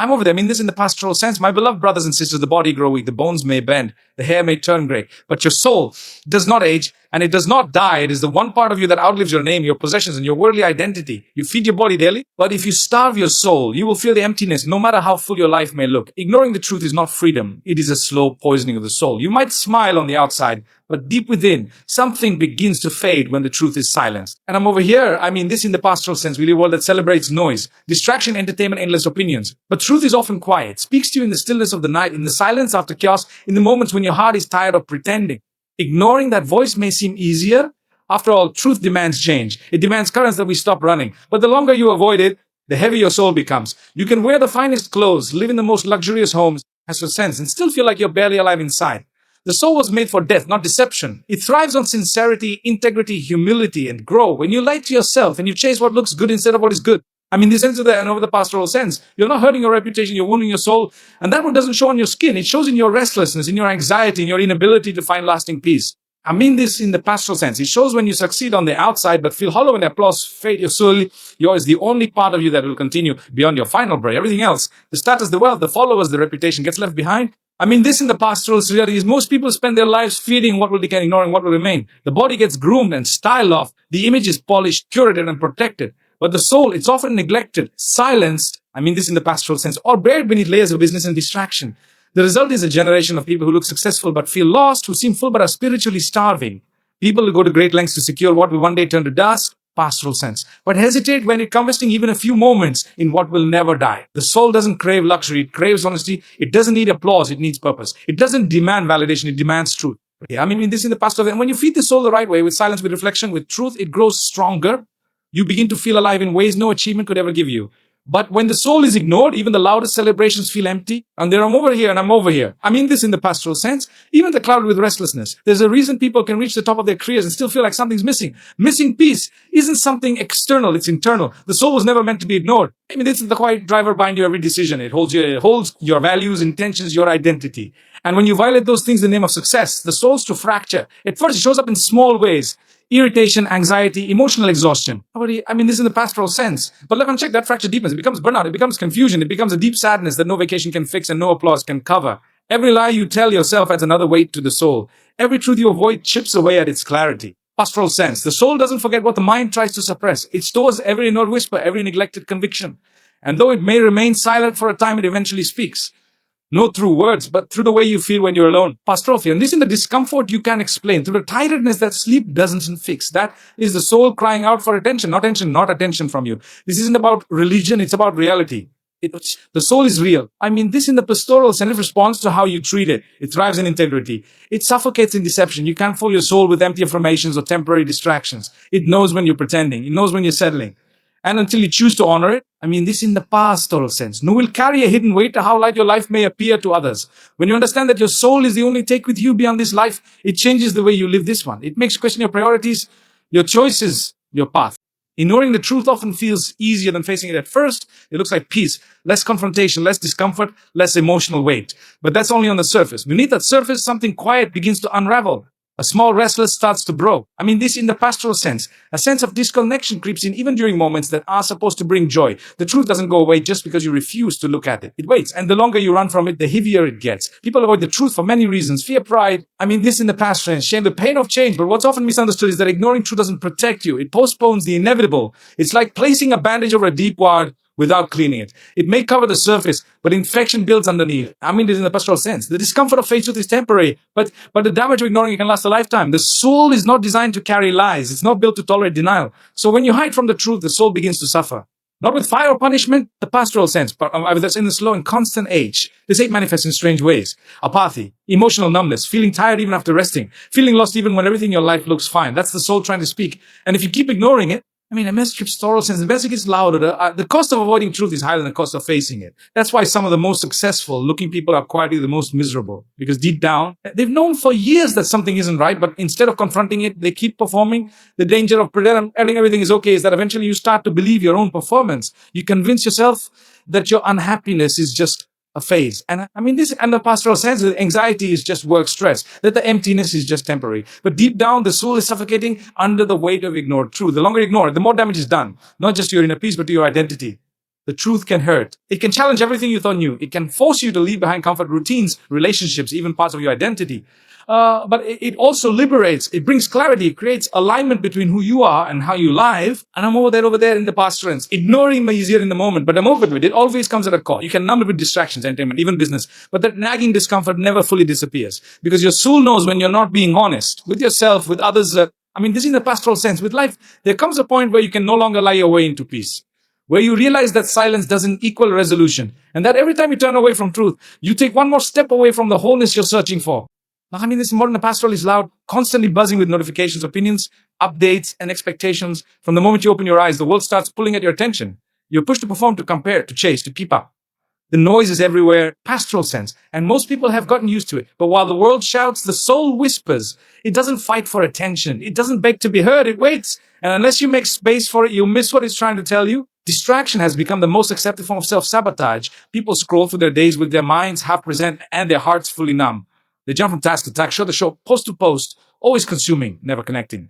I'm over there. I mean this in the pastoral sense. My beloved brothers and sisters, the body grow weak, the bones may bend, the hair may turn gray, but your soul does not age and it does not die. It is the one part of you that outlives your name, your possessions, and your worldly identity. You feed your body daily, but if you starve your soul, you will feel the emptiness no matter how full your life may look. Ignoring the truth is not freedom. It is a slow poisoning of the soul. You might smile on the outside, but deep within, something begins to fade when the truth is silenced. And I'm over here. I mean this in the pastoral sense. We live a world that celebrates noise, distraction, entertainment, endless opinions. But truth is often quiet, speaks to you in the stillness of the night, in the silence after chaos, in the moments when your heart is tired of pretending. Ignoring that voice may seem easier. After all, truth demands change. It demands currents that we stop running. But the longer you avoid it, the heavier your soul becomes. You can wear the finest clothes, live in the most luxurious homes, has your sense, and still feel like you're barely alive inside. The soul was made for death, not deception. It thrives on sincerity, integrity, humility, and grow. When you lie to yourself and you chase what looks good instead of what is good. I mean, this into the and over the pastoral sense. You're not hurting your reputation, you're wounding your soul. And that one doesn't show on your skin. It shows in your restlessness, in your anxiety, in your inability to find lasting peace. I mean this in the pastoral sense. It shows when you succeed on the outside, but feel hollow when the applause fade. Your soul, yours is the only part of you that will continue beyond your final breath. Everything else, the status, the wealth, the followers, the reputation gets left behind. I mean, this in the pastoral reality is most people spend their lives feeding what will decay, ignoring what will remain. The body gets groomed and styled off. The image is polished, curated, and protected. But the soul, it's often neglected, silenced. I mean this in the pastoral sense, or buried beneath layers of business and distraction. The result is a generation of people who look successful but feel lost, who seem full but are spiritually starving. People who go to great lengths to secure what will one day turn to dust, pastoral sense, but hesitate when it comes investing even a few moments in what will never die. The soul doesn't crave luxury, it craves honesty. It doesn't need applause, it needs purpose. It doesn't demand validation, it demands truth. I mean this in the past. And when you feed the soul the right way, with silence, with reflection, with truth, it grows stronger. You begin to feel alive in ways no achievement could ever give you. But when the soul is ignored, even the loudest celebrations feel empty. And I'm over here and I'm over here. I mean this in the pastoral sense. Even the cloud with restlessness. There's a reason people can reach the top of their careers and still feel like something's missing. Missing peace isn't something external, it's internal. The soul was never meant to be ignored. I mean, this is the quiet driver behind your every decision. It holds your values, intentions, your identity. And when you violate those things in the name of success, the soul's to fracture. At first, it shows up in small ways. Irritation, anxiety, emotional exhaustion. I mean, this is in the pastoral sense. But look, uncheck, that fracture deepens. It becomes burnout. It becomes confusion. It becomes a deep sadness that no vacation can fix and no applause can cover. Every lie you tell yourself adds another weight to the soul. Every truth you avoid chips away at its clarity. Pastoral sense. The soul doesn't forget what the mind tries to suppress. It stores every inward whisper, every neglected conviction. And though it may remain silent for a time, it eventually speaks. Not through words, but through the way you feel when you're alone. Pastoral fear. And this is the discomfort you can explain, through the tiredness that sleep doesn't fix. That is the soul crying out for attention, not attention from you. This isn't about religion, it's about reality. The soul is real. I mean, this in the pastoral sense responds to how you treat it. It thrives in integrity. It suffocates in deception. You can't fool your soul with empty affirmations or temporary distractions. It knows when you're pretending. It knows when you're settling. And until you choose to honor it, I mean this in the pastoral sense, no will carry a hidden weight to how light your life may appear to others. When you understand that your soul is the only take with you beyond this life, it changes the way you live this one. It makes you question your priorities, your choices, your path. Ignoring the truth often feels easier than facing it at first. It looks like peace, less confrontation, less discomfort, less emotional weight. But that's only on the surface. Beneath that surface, something quiet begins to unravel. A small restless starts to grow. I mean this in the pastoral sense. A sense of disconnection creeps in even during moments that are supposed to bring joy. The truth doesn't go away just because you refuse to look at it. It waits, and the longer you run from it, the heavier it gets. People avoid the truth for many reasons. Fear, pride. I mean this in the pastoral sense. Shame, the pain of change. But what's often misunderstood is that ignoring truth doesn't protect you. It postpones the inevitable. It's like placing a bandage over a deep wound without cleaning it. It may cover the surface, but infection builds underneath. I mean this in the pastoral sense. The discomfort of faced truth is temporary, but the damage of ignoring it can last a lifetime. The soul is not designed to carry lies. It's not built to tolerate denial. So when you hide from the truth, the soul begins to suffer. Not with fire or punishment, the pastoral sense, but that's in the slow and constant age. This hate manifests in strange ways. Apathy, emotional numbness, feeling tired even after resting, feeling lost even when everything in your life looks fine. That's the soul trying to speak. And if you keep ignoring it, I mean, a message keeps pastoral sense. The message gets louder. The cost of avoiding truth is higher than the cost of facing it. That's why some of the most successful looking people are quietly the most miserable. Because deep down, they've known for years that something isn't right, but instead of confronting it, they keep performing. The danger of pretending everything is okay is that eventually you start to believe your own performance. You convince yourself that your unhappiness is just a phase. And I mean this, and the pastoral sense, the anxiety is just work stress, that the emptiness is just temporary. But deep down, the soul is suffocating under the weight of ignored truth. The longer you ignore it, the more damage is done. Not just to your inner peace, but to your identity. The truth can hurt. It can challenge everything you thought knew. It can force you to leave behind comfort routines, relationships, even parts of your identity. But it also liberates. It brings clarity. It creates alignment between who you are and how you live. And I'm over there in the past tense. Ignoring my easier in the moment, but I'm over with it. It always comes at a cost. You can numb it with distractions, entertainment, even business. But that nagging discomfort never fully disappears because your soul knows when you're not being honest with yourself, with others. This is in the pastoral sense. With life, there comes a point where you can no longer lie your way into peace, where you realize that silence doesn't equal resolution, and that every time you turn away from truth, you take one more step away from the wholeness you're searching for. This modern pastoral is loud, constantly buzzing with notifications, opinions, updates, and expectations. From the moment you open your eyes, the world starts pulling at your attention. You're pushed to perform, to compare, to chase, to keep up. The noise is everywhere, pastoral sense, and most people have gotten used to it. But while the world shouts, the soul whispers. It doesn't fight for attention. It doesn't beg to be heard. It waits. And unless you make space for it, you miss what it's trying to tell you. Distraction has become the most accepted form of self-sabotage. People scroll through their days with their minds half present and their hearts fully numb. They jump from task to task, show to show, post to post, always consuming, never connecting.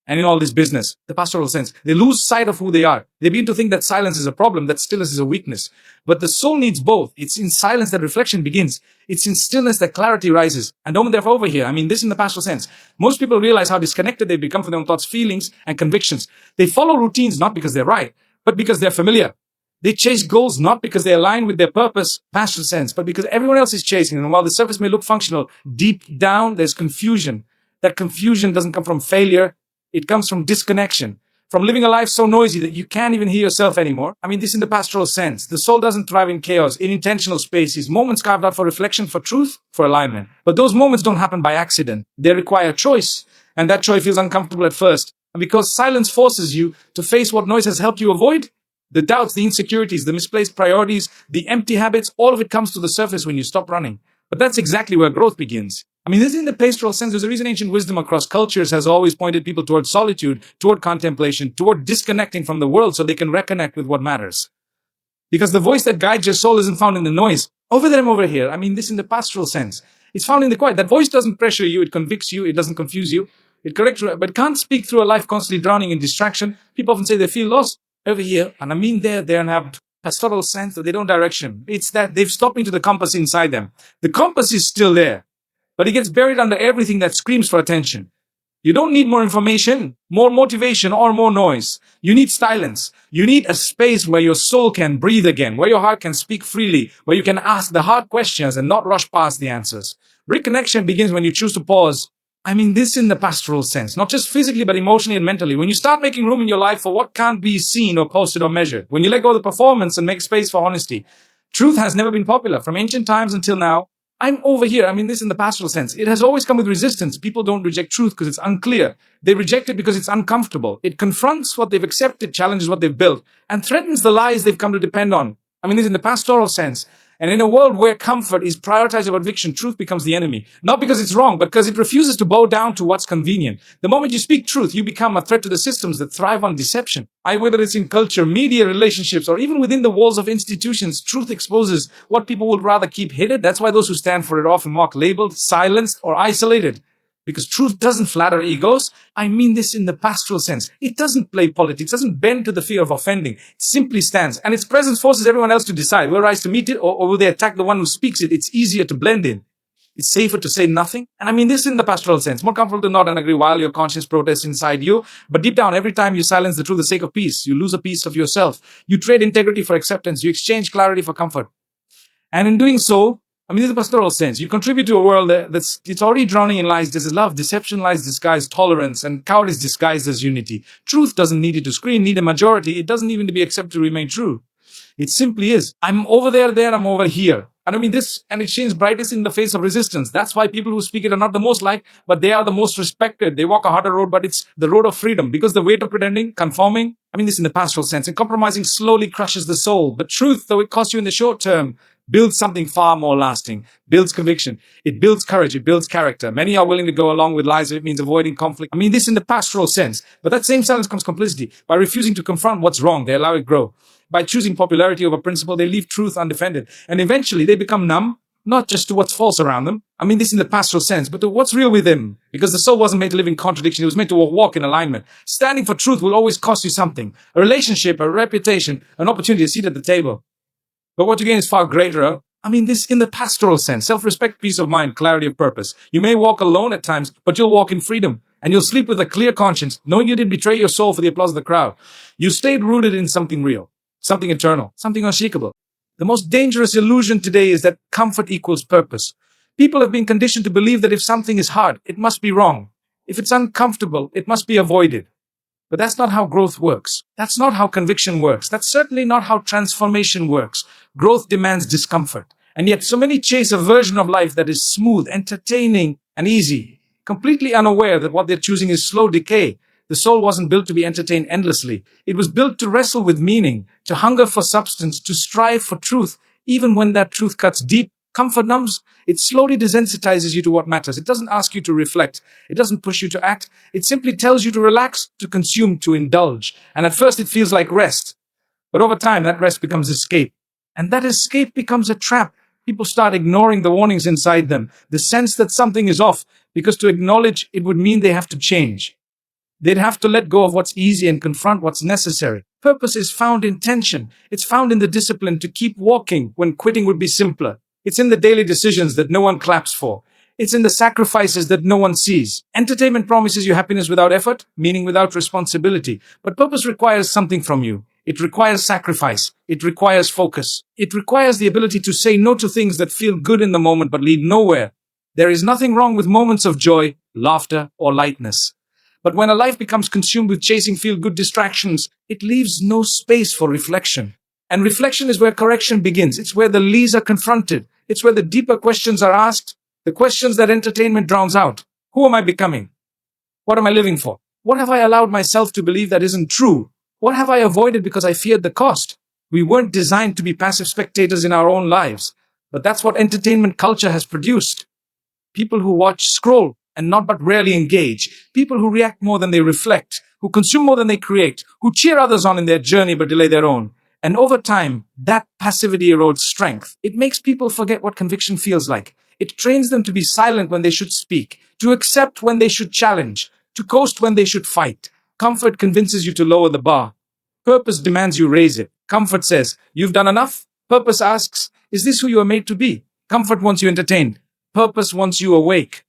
And in all this business, the pastoral sense, they lose sight of who they are. They begin to think that silence is a problem, that stillness is a weakness. But the soul needs both. It's in silence that reflection begins. It's in stillness that clarity rises. And don't therefore over here. This in the pastoral sense. Most people realize how disconnected they've become from their own thoughts, feelings, and convictions. They follow routines not because they're right, but because they're familiar. They chase goals not because they align with their purpose, pastoral sense, but because everyone else is chasing. And while the surface may look functional, deep down there's confusion. That confusion doesn't come from failure. It comes from disconnection, from living a life so noisy that you can't even hear yourself anymore. This in the pastoral sense. The soul doesn't thrive in chaos, in intentional spaces, moments carved out for reflection, for truth, for alignment. But those moments don't happen by accident. They require choice, and that choice feels uncomfortable at first. And because silence forces you to face what noise has helped you avoid, the doubts, the insecurities, the misplaced priorities, the empty habits, all of it comes to the surface when you stop running. But that's exactly where growth begins. This is in the pastoral sense. There's a reason ancient wisdom across cultures has always pointed people toward solitude, toward contemplation, toward disconnecting from the world so they can reconnect with what matters. Because the voice that guides your soul isn't found in the noise. Over there, I'm over here. This in the pastoral sense. It's found in the quiet. That voice doesn't pressure you. It convicts you. It doesn't confuse you. It corrects you, but can't speak through a life constantly drowning in distraction. People often say they feel lost. Over here, and they're there and have pastoral sense that they don't direction. It's that they've stopped into the compass inside them. The compass is still there, but it gets buried under everything that screams for attention. You don't need more information, more motivation, or more noise. You need silence. You need a space where your soul can breathe again, where your heart can speak freely, where you can ask the hard questions and not rush past the answers. Reconnection begins when you choose to pause. This in the pastoral sense, not just physically, but emotionally and mentally. When you start making room in your life for what can't be seen or posted or measured. When you let go of the performance and make space for honesty. Truth has never been popular from ancient times until now. I'm over here. This in the pastoral sense. It has always come with resistance. People don't reject truth because it's unclear. They reject it because it's uncomfortable. It confronts what they've accepted, challenges what they've built, and threatens the lies they've come to depend on. This in the pastoral sense. And in a world where comfort is prioritized over conviction, truth becomes the enemy. Not because it's wrong, but because it refuses to bow down to what's convenient. The moment you speak truth, you become a threat to the systems that thrive on deception. Whether it's in culture, media, relationships, or even within the walls of institutions, truth exposes what people would rather keep hidden. That's why those who stand for it often mock, labeled, silenced, or isolated. Because truth doesn't flatter egos. This in the pastoral sense. It doesn't play politics, doesn't bend to the fear of offending. It simply stands. And its presence forces everyone else to decide. Will rise to meet it or will they attack the one who speaks it? It's easier to blend in. It's safer to say nothing. And this in the pastoral sense. More comfortable to nod and agree while your conscience protests inside you. But deep down, every time you silence the truth for the sake of peace, you lose a piece of yourself. You trade integrity for acceptance. You exchange clarity for comfort. And in doing so, this is the pastoral sense. You contribute to a world it's already drowning in lies. There's love, deception, lies disguised, tolerance, and cowardice disguised as unity. Truth doesn't need it to scream, need a majority. It doesn't even to be accepted to remain true. It simply is. I'm over there, I'm over here. This, and it shines brightest in the face of resistance. That's why people who speak it are not the most liked, but they are the most respected. They walk a harder road, but it's the road of freedom. Because the weight of pretending, conforming, this in the pastoral sense, and compromising slowly crushes the soul. But truth, though it costs you in the short term, builds something far more lasting, builds conviction, it builds courage, it builds character. Many are willing to go along with lies if it means avoiding conflict. This in the pastoral sense. But that same silence comes complicity. By refusing to confront what's wrong, they allow it grow. By choosing popularity over principle, they leave truth undefended. And eventually they become numb, not just to what's false around them. I mean this in the pastoral sense, but to what's real with him. Because the soul wasn't made to live in contradiction. It was made to walk in alignment. Standing for truth will always cost you something. A relationship, a reputation, an opportunity to sit at the table. But what you gain is far greater. I mean this in the pastoral sense. Self-respect, peace of mind, clarity of purpose. You may walk alone at times, but you'll walk in freedom. And you'll sleep with a clear conscience, knowing you didn't betray your soul for the applause of the crowd. You stayed rooted in something real, something eternal, something unshakable. The most dangerous illusion today is that comfort equals purpose. People have been conditioned to believe that if something is hard, it must be wrong. If it's uncomfortable, it must be avoided. But that's not how growth works. That's not how conviction works. That's certainly not how transformation works. Growth demands discomfort. And yet so many chase a version of life that is smooth, entertaining, and easy, completely unaware that what they're choosing is slow decay. The soul wasn't built to be entertained endlessly. It was built to wrestle with meaning, to hunger for substance, to strive for truth, even when that truth cuts deep. Comfort numbs. It slowly desensitizes you to what matters. It doesn't ask you to reflect. It doesn't push you to act. It simply tells you to relax, to consume, to indulge. And at first it feels like rest. But over time, that rest becomes escape. And that escape becomes a trap. People start ignoring the warnings inside them, the sense that something is off, because to acknowledge it would mean they have to change. They'd have to let go of what's easy and confront what's necessary. Purpose is found in tension. It's found in the discipline to keep walking when quitting would be simpler. It's in the daily decisions that no one claps for. It's in the sacrifices that no one sees. Entertainment promises you happiness without effort, meaning without responsibility. But purpose requires something from you. It requires sacrifice. It requires focus. It requires the ability to say no to things that feel good in the moment but lead nowhere. There is nothing wrong with moments of joy, laughter, or lightness. But when a life becomes consumed with chasing feel-good distractions, it leaves no space for reflection. And reflection is where correction begins. It's where the lees are confronted. It's where the deeper questions are asked, the questions that entertainment drowns out. Who am I becoming? What am I living for? What have I allowed myself to believe that isn't true? What have I avoided because I feared the cost? We weren't designed to be passive spectators in our own lives, but that's what entertainment culture has produced. People who watch, scroll, and not but rarely engage. People who react more than they reflect, who consume more than they create, who cheer others on in their journey but delay their own. And over time, that passivity erodes strength. It makes people forget what conviction feels like. It trains them to be silent when they should speak, to accept when they should challenge, to coast when they should fight. Comfort convinces you to lower the bar. Purpose demands you raise it. Comfort says, you've done enough. Purpose asks, is this who you are made to be? Comfort wants you entertained. Purpose wants you awake.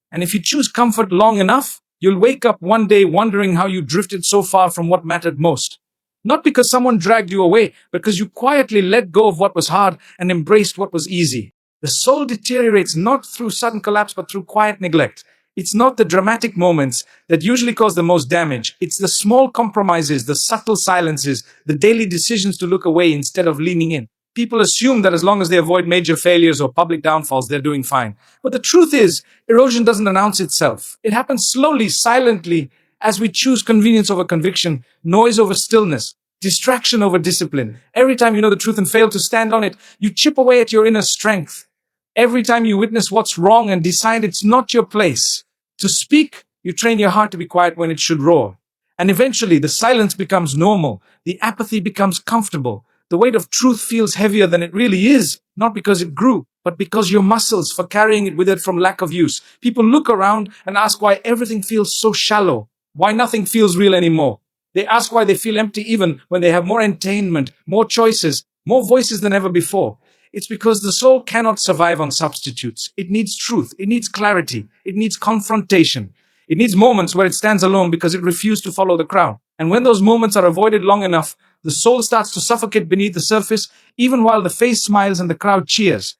And if you choose comfort long enough, you'll wake up one day wondering how you drifted so far from what mattered most. Not because someone dragged you away, but because you quietly let go of what was hard and embraced what was easy. The soul deteriorates not through sudden collapse, but through quiet neglect. It's not the dramatic moments that usually cause the most damage. It's the small compromises, the subtle silences, the daily decisions to look away instead of leaning in. People assume that as long as they avoid major failures or public downfalls, they're doing fine. But the truth is, erosion doesn't announce itself. It happens slowly, silently, as we choose convenience over conviction, noise over stillness, distraction over discipline. Every time you know the truth and fail to stand on it, you chip away at your inner strength. Every time you witness what's wrong and decide it's not your place to speak, you train your heart to be quiet when it should roar. And eventually, the silence becomes normal. The apathy becomes comfortable. The weight of truth feels heavier than it really is, not because it grew, but because your muscles for carrying it with it from lack of use. People look around and ask why everything feels so shallow, why nothing feels real anymore. They ask why they feel empty even when they have more entertainment, more choices, more voices than ever before. It's because the soul cannot survive on substitutes. It needs truth. It needs clarity. It needs confrontation. It needs moments where it stands alone because it refused to follow the crowd. And when those moments are avoided long enough, the soul starts to suffocate beneath the surface, even while the face smiles and the crowd cheers.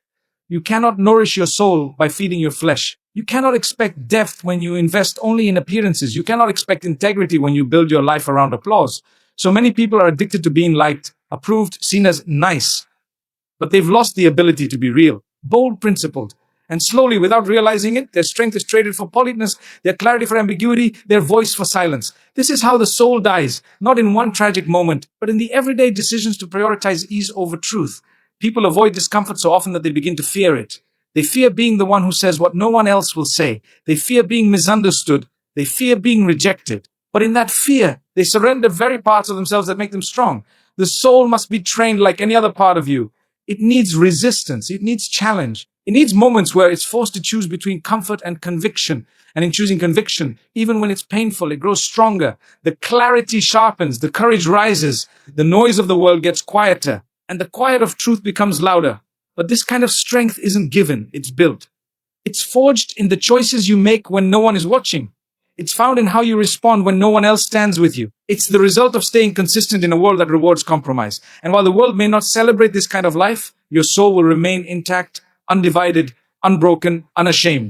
You cannot nourish your soul by feeding your flesh. You cannot expect depth when you invest only in appearances. You cannot expect integrity when you build your life around applause. So many people are addicted to being liked, approved, seen as nice. But they've lost the ability to be real, bold, principled. And slowly, without realizing it, their strength is traded for politeness, their clarity for ambiguity, their voice for silence. This is how the soul dies, not in one tragic moment, but in the everyday decisions to prioritize ease over truth. People avoid discomfort so often that they begin to fear it. They fear being the one who says what no one else will say. They fear being misunderstood. They fear being rejected. But in that fear, they surrender very parts of themselves that make them strong. The soul must be trained like any other part of you. It needs resistance. It needs challenge. It needs moments where it's forced to choose between comfort and conviction. And in choosing conviction, even when it's painful, it grows stronger. The clarity sharpens, the courage rises, the noise of the world gets quieter, and the quiet of truth becomes louder. But this kind of strength isn't given, it's built. It's forged in the choices you make when no one is watching. It's found in how you respond when no one else stands with you. It's the result of staying consistent in a world that rewards compromise. And while the world may not celebrate this kind of life, your soul will remain intact, undivided, unbroken, unashamed.